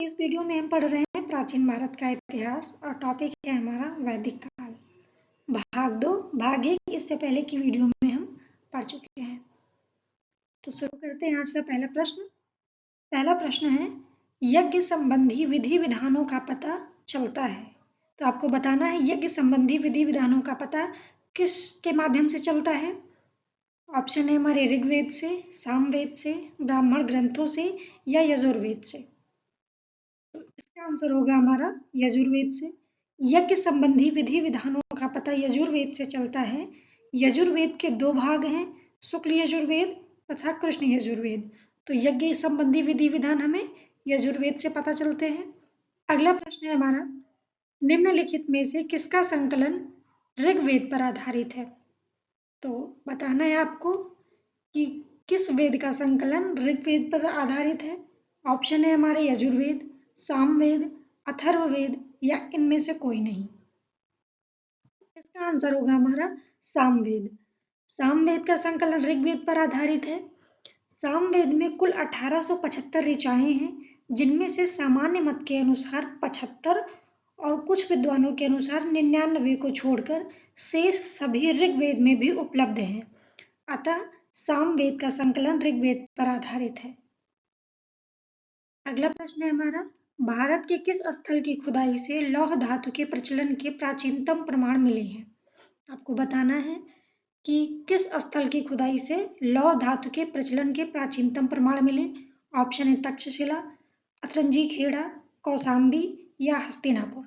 इस वीडियो में हम पढ़ रहे हैं प्राचीन भारत का इतिहास और टॉपिक है हमारा वैदिक काल। भाग 2 भाग 1 इससे पहले की वीडियो में हम पढ़ चुके हैं। तो शुरू करते हैं आज का पहला प्रश्न। पहला प्रश्न है, यज्ञ संबंधी विधि विधानों का पता चलता है। तो आपको बताना है यज्ञ संबंधी विधि विधानों का पता किसके माध्यम से चलता है। ऑप्शन है हमारे ऋग्वेद से, सामवेद से, ब्राह्मण ग्रंथों से या यजुर्वेद से। तो इसका आंसर होगा हमारा यजुर्वेद से। यज्ञ संबंधी विधि विधानों का पता यजुर्वेद से चलता है। यजुर्वेद के 2 भाग हैं, शुक्ल यजुर्वेद तथा कृष्ण यजुर्वेद। तो यज्ञ संबंधी विधि विधान हमें यजुर्वेद से पता चलते हैं। अगला प्रश्न है हमारा, निम्नलिखित में से किसका संकलन ऋग्वेद पर आधारित है। तो बताना है आपको कि किस वेद का संकलन ऋग्वेद पर आधारित है। ऑप्शन है हमारे यजुर्वेद, सामवेद, अथर्ववेद या इनमें से कोई नहीं। इसका आंसर होगा हमारा सामवेद। सामवेद का संकलन ऋग्वेद पर आधारित है। सामवेद में कुल 1875 ऋचाएं हैं, जिनमें से सामान्य मत के अनुसार 75 और कुछ विद्वानों के अनुसार 99 को छोड़कर शेष सभी ऋग्वेद में भी उपलब्ध हैं। अतः सामवेद का संकलन ऋग्वेद पर आधारित है। अगला प्रश्न है हमारा, भारत के किस स्थल की खुदाई से लौह धातु के प्रचलन के प्राचीनतम प्रमाण मिले हैं। आपको बताना है कि किस स्थल की खुदाई से लौह धातु के प्रचलन के प्राचीनतम प्रमाण मिले। ऑप्शन है तक्षशिला, अतरंजी खेड़ा, कौशाम्बी या हस्तिनापुर।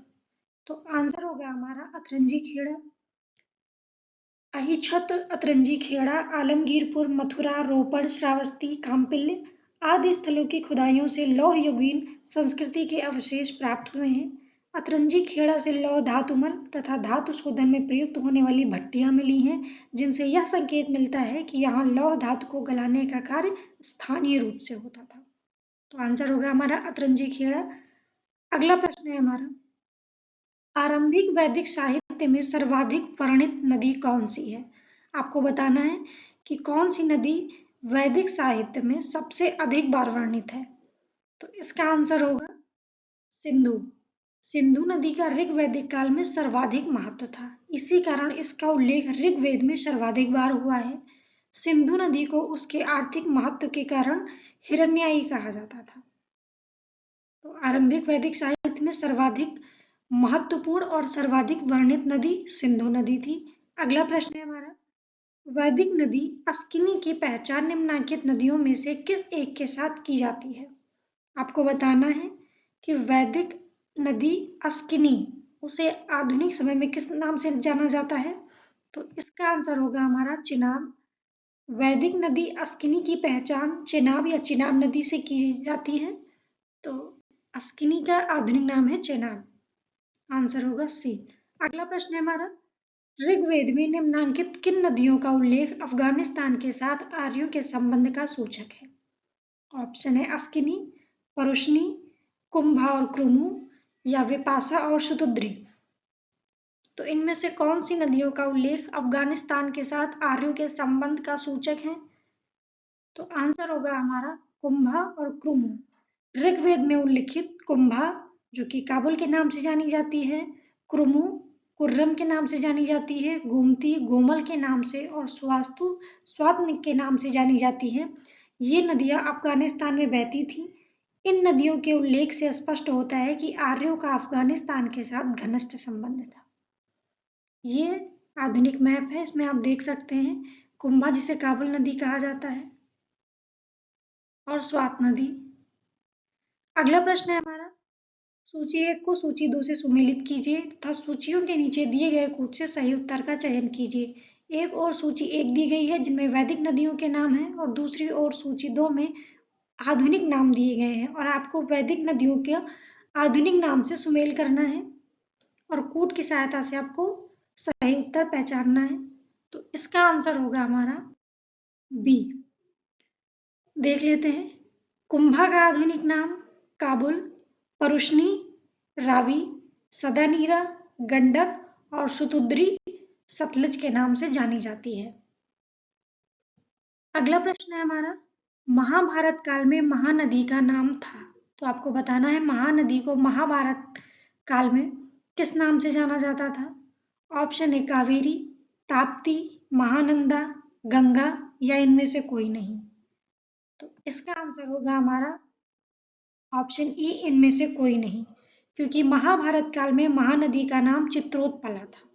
तो आंसर होगा हमारा अतरंजी खेड़ा। अहिछत्र, अतरंजी खेड़ा, आलमगीरपुर, मथुरा, रोपड़, श्रावस्ती, काम्पिल्य आदि स्थलों की खुदाइयों से लौह युगीन संस्कृति के अवशेष प्राप्त हुए हैं। अतरंजी खेड़ा से लौह धातुमल तथा धातु शोधन में प्रयुक्त होने वाली भट्टियां मिली हैं, जिनसे यह संकेत मिलता है कि यहाँ लौह धातु को गलाने का कार्य स्थानीय रूप से होता था। तो आंसर होगा हमारा अतरंजी खेड़ा। अगला प्रश्न है हमारा, आरंभिक वैदिक साहित्य में सर्वाधिक वर्णित नदी कौन सी है। आपको बताना है कि कौन सी नदी वैदिक साहित्य में सबसे अधिक बार वर्णित है। तो इसका आंसर होगा सिंधु। सिंधु नदी का ऋग्वैदिक काल में सर्वाधिक महत्व था, इसी कारण इसका उल्लेख ऋग्वेद में सर्वाधिक बार हुआ है। सिंधु नदी को उसके आर्थिक महत्व के कारण हिरण्याई कहा जाता था। तो आरंभिक वैदिक साहित्य में सर्वाधिक महत्वपूर्ण और सर्वाधिक वर्णित नदी सिंधु नदी थी। अगला प्रश्न है हमारा, वैदिक नदी अस्किनी की पहचान निम्नलिखित नदियों में से किस एक के साथ की जाती है। आपको बताना है कि वैदिक नदी अस्किनी उसे आधुनिक समय में किस नाम से जाना जाता है। तो इसका आंसर होगा हमारा चिनाब। वैदिक नदी अस्किनी की पहचान चिनाब या चिनाब नदी से की जाती है। तो अस्किनी का आधुनिक नाम है चेनाब। आंसर होगा सी। अगला प्रश्न है हमारा, ऋग्वेद में निम्नलिखित किन नदियों का उल्लेख अफगानिस्तान के साथ आर्यों के संबंध का सूचक है। ऑप्शन है अस्किनी, परुष्णी, कुंभा और क्रुमु या विपाशा और शतुद्री। तो इनमें से कौन सी नदियों का उल्लेख अफगानिस्तान के साथ आर्यों के संबंध का सूचक है। तो आंसर होगा हमारा कुंभा और क्रुमु। ऋग्वेद में उल्लिखित कुंभा जो कि काबुल के नाम से जानी जाती है, क्रुमु कुर्रम के नाम से जानी जाती है, गोमती गोमल के नाम से और स्वास्तु स्वात्निक के नाम से जानी जाती है। ये नदियां अफगानिस्तान में बहती थीं। इन नदियों के उल्लेख से स्पष्ट होता है कि आर्यों का अफगानिस्तान के साथ घनिष्ठ संबंध था। ये आधुनिक मैप है, इसमें आप देख सकते हैं कुंभा जिसे काबुल नदी कहा जाता है और स्वात नदी। अगला प्रश्न है हमारा, सूची 1 को सूची 2 से सुमेलित कीजिए तथा सूचियों के नीचे दिए गए कूट से सही उत्तर का चयन कीजिए। एक और सूची 1 दी गई है जिनमें वैदिक नदियों के नाम हैं और दूसरी ओर सूची 2 में आधुनिक नाम दिए गए हैं और आपको वैदिक नदियों के आधुनिक नाम से सुमेल करना है और कूट की सहायता से आपको सही उत्तर पहचानना है। तो इसका आंसर होगा हमारा बी। देख लेते हैं, कुंभा का आधुनिक नाम काबुल, परुष्णी, रावी, सदानीरा, गंडक और शतुद्री सतलज के नाम से जानी जाती है। अगला प्रश्न है हमारा, महाभारत काल में महानदी का नाम था। तो आपको बताना है महानदी को महाभारत काल में किस नाम से जाना जाता था। ऑप्शन ए कावेरी, ताप्ती, महानंदा, गंगा या इनमें से कोई नहीं। तो इसका आंसर होगा हमारा ऑप्शन ई, इनमें से कोई नहीं, क्योंकि महाभारत काल में महानदी का नाम चित्रोत्पला था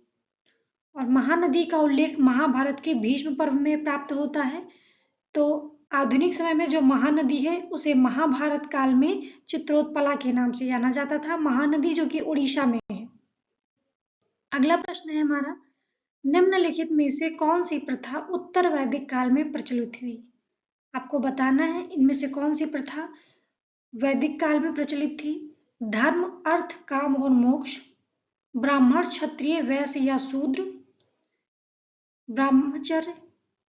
और महानदी का उल्लेख महाभारत के भीष्म पर्व में प्राप्त होता है। तो आधुनिक समय में जो महानदी है उसे महाभारत काल में चित्रोत्पला के नाम से जाना जाता था, महानदी जो कि उड़ीसा में है। अगला प्रश्न है हमारा, निम्नलिखित में से कौन सी प्रथा उत्तर वैदिक काल में प्रचलित हुई। आपको बताना है इनमें से कौन सी प्रथा वैदिक काल में प्रचलित थी। धर्म, अर्थ, काम और मोक्ष, ब्राह्मण, क्षत्रिय, वैश्य या शूद्र, ब्रह्मचर्य,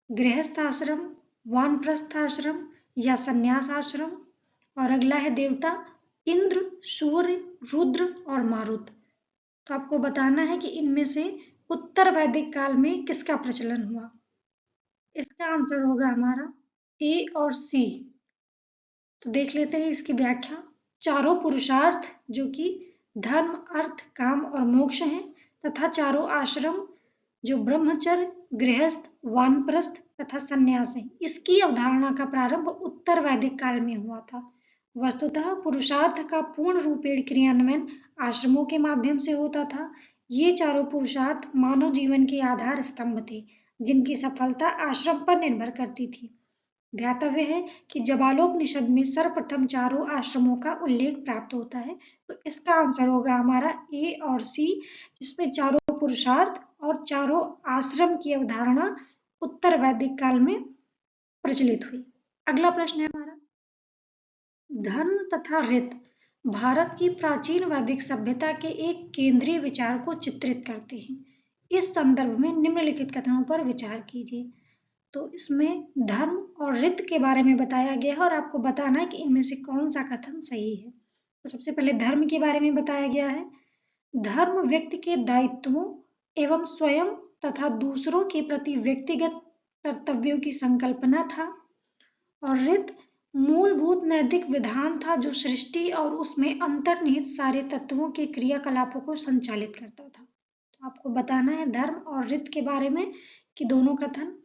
गृहस्थ आश्रम, वानप्रस्थ आश्रम या संन्यास आश्रम। और अगला है देवता, इंद्र, सूर्य, रुद्र और मारुत। तो आपको बताना है कि इनमें से उत्तर वैदिक काल में किसका प्रचलन हुआ। इसका आंसर होगा हमारा ए और सी। तो देख लेते हैं इसकी व्याख्या। चारों पुरुषार्थ जो कि धर्म, अर्थ, काम और मोक्ष हैं तथा चारों आश्रम जो ब्रह्मचर्य, गृहस्थ, वानप्रस्थ तथा संन्यास है, इसकी अवधारणा का प्रारंभ उत्तर वैदिक काल में हुआ था। वस्तुतः पुरुषार्थ का पूर्ण रूपेण क्रियान्वयन आश्रमों के माध्यम से होता था। ये चारों पुरुषार्थ मानव जीवन के आधार स्तंभ थे, जिनकी सफलता आश्रम पर निर्भर करती थी। ध्यातव्य है कि जबालोपनिषद में सर्वप्रथम चारों आश्रमों का उल्लेख प्राप्त होता है। तो इसका आंसर होगा हमारा ए और सी, जिसमें चारों पुरुषार्थ और चारों आश्रम की अवधारणा उत्तर वैदिक काल में प्रचलित हुई। अगला प्रश्न है हमारा, धर्म तथा रीत भारत की प्राचीन वैदिक सभ्यता के एक केंद्रीय विचार को चित्रित करते हैं। इस संदर्भ में निम्नलिखित कथनों पर विचार कीजिए। तो इसमें धर्म और रीत के बारे में बताया गया है और आपको बताना है कि इनमें से कौन सा कथन सही है। तो सबसे पहले धर्म के बारे में बताया गया है। धर्म व्यक्ति के दायित्वों एवं स्वयं तथा दूसरों के प्रति व्यक्तिगत कर्तव्यों की संकल्पना था। और रीत मूलभूत नैतिक विधान था जो सृष्टि और उसमें अंतर्निहित सारे तत्वों के क्रियाकलापों को संचालित करता था। तो आपको बताना है धर्म और रीत के बारे में कि दोनों कथन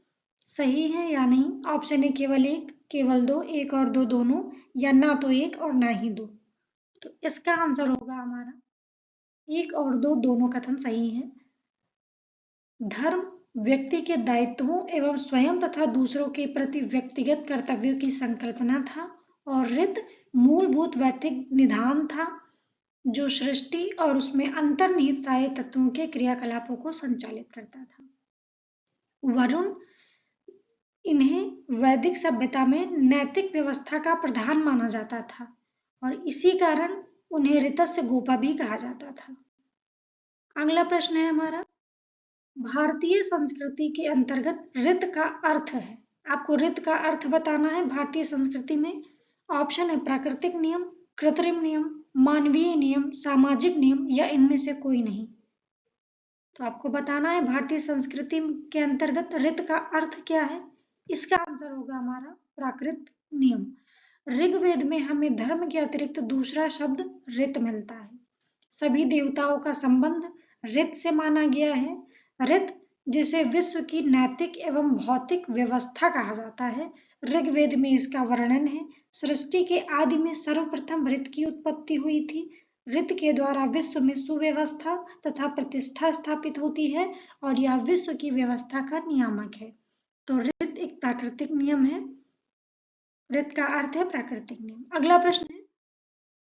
सही है या नहीं। ऑप्शन है केवल एक, केवल दो, एक और दो दोनों, या ना तो एक और ना ही दो। तो इसका आंसर होगा हमारा एक और दो दोनों कथन सही है। धर्म व्यक्ति के दायित्वों एवं स्वयं तथा दूसरों के प्रति व्यक्तिगत कर्तव्यों की संकल्पना था और रीत मूलभूत वैदिक निधान था जो सृष्टि और उसमें अंतर्निहित सारे तत्वों के क्रियाकलापों को संचालित करता था। वरुण इन्हें वैदिक सभ्यता में नैतिक व्यवस्था का प्रधान माना जाता था और इसी कारण उन्हें ऋतस्य गोपा भी कहा जाता था। अगला प्रश्न है हमारा, भारतीय संस्कृति के अंतर्गत ऋत का अर्थ है। आपको ऋत का अर्थ बताना है भारतीय संस्कृति में। ऑप्शन है प्राकृतिक नियम, कृत्रिम नियम, मानवीय नियम, सामाजिक नियम या इनमें से कोई नहीं। तो आपको बताना है भारतीय संस्कृति के अंतर्गत ऋत का अर्थ क्या है। इसका आंसर होगा हमारा प्राकृत नियम। ऋग्वेद में हमें धर्म के अतिरिक्त दूसरा शब्द ऋत मिलता है। सभी देवताओं का संबंध ऋत से माना गया है। ऋत जिसे विश्व की नैतिक एवं भौतिक व्यवस्था कहा जाता है, ऋग्वेद में इसका वर्णन है। सृष्टि के आदि में सर्वप्रथम ऋत की उत्पत्ति हुई थी। ऋत के द्वारा विश्व में सुव्यवस्था तथा प्रतिष्ठा स्थापित होती है और यह विश्व की व्यवस्था का नियामक है। तो ऋत एक प्राकृतिक नियम है। ऋत का अर्थ है प्राकृतिक नियम। अगला प्रश्न है,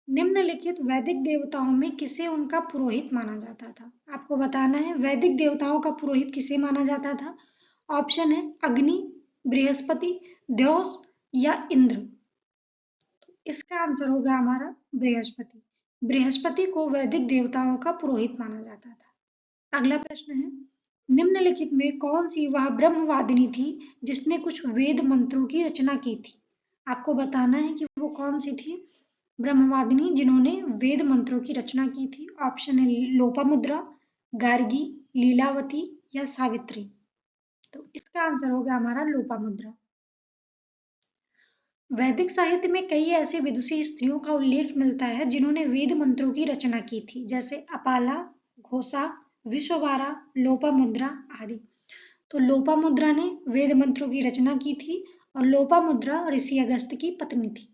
निम्नलिखित वैदिक देवताओं में किसे उनका पुरोहित माना जाता था। आपको बताना है वैदिक देवताओं का पुरोहित किसे माना जाता था। ऑप्शन है अग्नि, बृहस्पति, द्यौस या इंद्र। तो इसका आंसर होगा हमारा बृहस्पति। बृहस्पति को वैदिक देवताओं का पुरोहित माना जाता था। अगला प्रश्न है, निम्नलिखित में कौन सी वह ब्रह्मवादिनी थी जिसने कुछ वेद मंत्रों की रचना की थी। आपको बताना है कि वो कौन सी थी ब्रह्मवादिनी जिन्होंने वेद मंत्रों की रचना की थी। ऑप्शन है लोपामुद्रा, गार्गी, लीलावती या सावित्री। तो इसका आंसर होगा हमारा लोपामुद्रा। वैदिक साहित्य में कई ऐसी विदुषी स्त्रियों का उल्लेख मिलता है जिन्होंने वेद मंत्रों की रचना की थी, जैसे अपाला, घोषा, विश्ववारा, लोपामुद्रा आदि। तो लोपामुद्रा ने वेद मंत्रों की रचना की थी और लोपामुद्रा ऋषि अगस्त्य की पत्नी थी।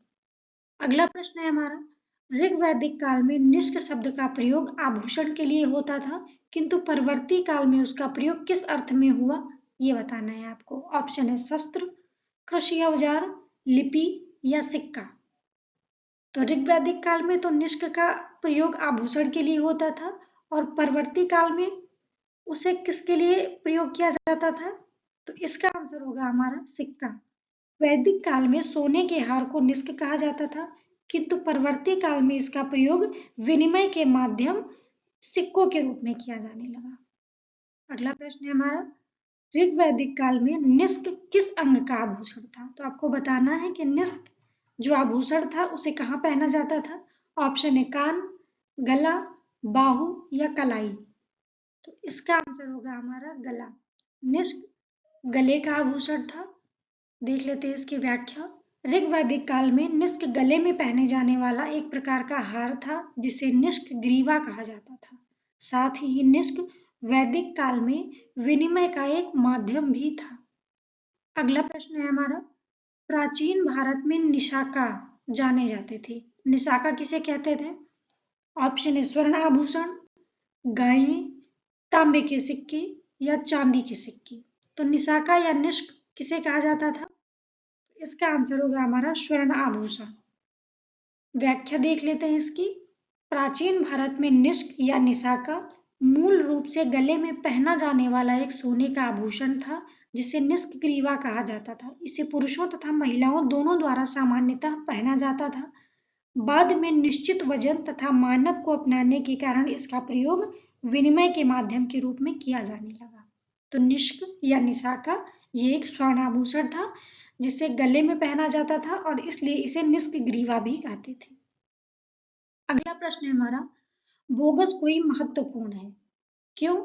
अगला प्रश्न है हमारा, ऋग्वैदिक काल में निष्क शब्द का प्रयोग आभूषण के लिए होता था, किंतु परवर्ती काल में उसका प्रयोग किस अर्थ में हुआ, ये बताना है आपको। ऑप्शन है शस्त्र, कृषि औजार, लिपि या सिक्का। तो ऋग्वैदिक काल में तो निष्क का प्रयोग आभूषण के लिए होता था और परवर्ती काल में उसे किसके लिए प्रयोग किया जाता था, तो इसका आंसर होगा हमारा सिक्का। वैदिक काल में सोने के हार को निष्क कहा जाता था, किंतु परवर्ती काल में इसका प्रयोग विनिमय के माध्यम सिक्कों के रूप में किया जाने लगा। अगला प्रश्न है हमारा, ऋग्वैदिक काल में निष्क किस अंग का आभूषण था, तो आपको बताना है कि निष्क जो आभूषण था उसे कहाँ पहना जाता था। ऑप्शन है कान, गला, बाहु या कलाई। तो इसका आंसर होगा हमारा गला। निष्क गले का आभूषण था। देख लेते हैं इसकी व्याख्या। ऋग्वैदिक काल में निष्क गले में पहने जाने वाला एक प्रकार का हार था जिसे निष्क ग्रीवा कहा जाता था। साथ ही निष्क वैदिक काल में विनिमय का एक माध्यम भी था। अगला प्रश्न है हमारा, प्राचीन भारत में निशाका जाने जाते थे। निशाका किसे कहते थे। ऑप्शन है स्वर्ण आभूषण, गायें, तांबे के सिक्के या चांदी के सिक्के। तो निशाका या निष्क किसे कहा जाता था, इसका आंसर होगा हमारा स्वर्ण आभूषण। व्याख्या देख लेते हैं इसकी। प्राचीन भारत में निष्क या निशाका मूल रूप से गले में पहना जाने वाला एक सोने का आभूषण था जिसे निष्क ग्रीवा कहा जाता था। इसे पुरुषों तथा महिलाओं दोनों द्वारा सामान्यतः पहना जाता था। बाद में निश्चित वजन तथा मानक को अपनाने के कारण इसका प्रयोग विनिमय के माध्यम के रूप में किया जाने लगा। तो निष्क या निशाका ये एक स्वर्ण आभूषण था जिसे गले में पहना जाता था और इसलिए इसे निष्क ग्रीवा भी कहते थे। अगला प्रश्न है हमारा, बोगस कोई महत्वपूर्ण है, क्यों।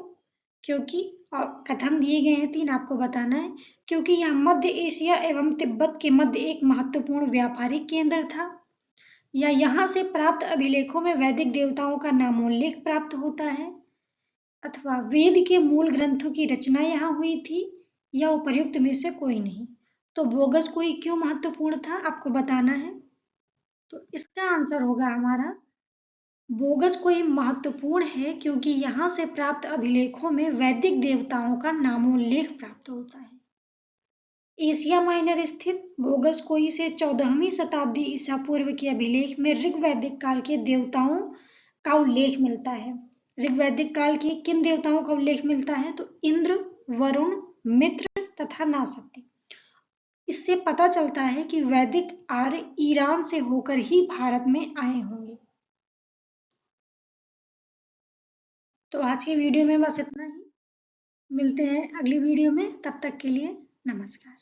क्योंकि कथन दिए गए हैं तीन, आपको बताना है। क्योंकि यह मध्य एशिया एवं तिब्बत के मध्य एक महत्वपूर्ण व्यापारिक केंद्र था, या यहाँ से प्राप्त अभिलेखों में वैदिक देवताओं का नामोल्लेख प्राप्त होता है, अथवा वेद के मूल ग्रंथों की रचना यहाँ हुई थी, या उपर्युक्त में से कोई नहीं। तो बोगस कोई क्यों महत्वपूर्ण था, आपको बताना है। तो इसका आंसर होगा हमारा, बोगस कोई महत्वपूर्ण है क्योंकि यहाँ से प्राप्त अभिलेखों में वैदिक देवताओं का नामोल्लेख प्राप्त होता है। एशिया माइनर स्थित बोगस कोई से 14वीं शताब्दी ईसा पूर्व के अभिलेख में ऋग्वैदिक काल के देवताओं का उल्लेख मिलता है। ऋग्वैदिक काल के किन देवताओं का उल्लेख मिलता है, तो इंद्र, वरुण, मित्र तथा नासक्ति। इससे पता चलता है कि वैदिक आर्य ईरान से होकर ही भारत में आए होंगे। तो आज की वीडियो में बस इतना ही। मिलते हैं अगली वीडियो में, तब तक के लिए नमस्कार।